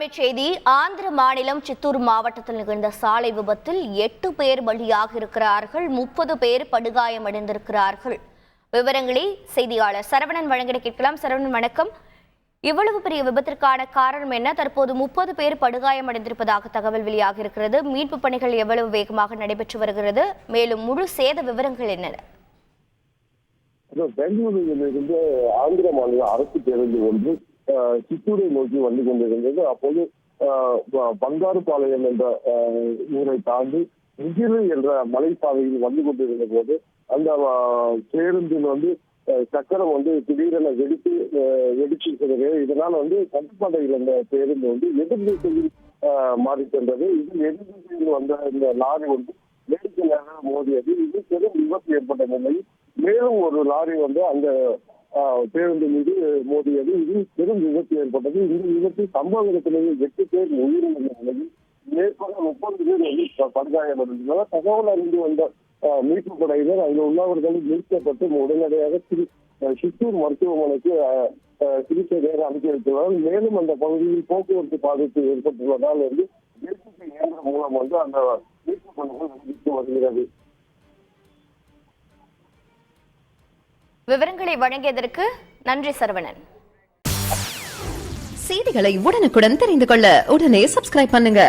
அண்மைச் செய்தி. ஆந்திர மாநிலம் சித்தூர் மாவட்டத்தில் நிகழ்ந்த சாலை விபத்தில் 8 பேர் பலியாக இருக்கிறார்கள், 30 பேர் படுகாயமடைந்திருக்கிறார்கள். விவரங்களை செய்தியாளர் சரவணன் வழங்கிட கேட்கலாம். சரவணன், வணக்கம். இவ்வளவு பெரிய விபத்திற்கான காரணம் என்ன? தற்போது 30 பேர் படுகாயமடைந்திருப்பதாக தகவல் வெளியாக இருக்கிறது. மீட்பு பணிகள் எவ்வளவு வேகமாக நடைபெற்று வருகிறது? மேலும் முழு சேத விவரங்கள் என்ன? பெங்களூரிலிருந்து ஆந்திர மாநில அரசு பேருந்து ஒன்று சித்தூரை நோக்கி வந்து கொண்டிருந்தது. அப்போது பங்காருபாளையம் என்ற ஊரை தாண்டி விஜிலு என்ற மலைப்பாதையில் வந்து கொண்டிருந்த போது அந்த பேருந்தில் சக்கரம் திடீரென வெடிச்சிருக்கிறது. இதனால் கட்டுப்பாட்டையில் அந்த பேருந்து எதிர் திசையில் மாறி சென்றது. இது எதிர் திசையில் வந்த இந்த லாரி வேடிக்கை நேரம் மோதியது. இது பெரும் விபத்து ஏற்பட்ட நிலையில் மேலும் ஒரு லாரி அந்த பேருந்து மீது மோதியது. இது பெரும் விபத்து ஏற்பட்டது. இந்த விபத்தில் சம்பவ இடத்திலேயே 8 பேர் உயிரிழந்த நிலையில் மேற்கொண்ட 30 பேர் படுகாயமடைந்துள்ளனர். தகவல் அறிந்து வந்த மீட்பு படையினர் அங்கு உள்ளவர்கள் மீட்கப்பட்டு உடனடியாக சித்தூர் மருத்துவமனைக்கு சிகிச்சை நேர அனுப்பி வைத்துள்ளனர். மேலும் அந்த பகுதியில் போக்குவரத்து பாதிப்பு ஏற்பட்டுள்ளதால் ஜேசிபி இயந்திரம் மூலம் அந்த மீட்பு பணிகள் நடைபெற்று வருகிறது. விவரங்களை வழங்கியதற்கு நன்றி சரவணன். செய்திகளை உடனுக்குடன் தெரிந்து கொள்ள உடனே சப்ஸ்கிரைப் பண்ணுங்க.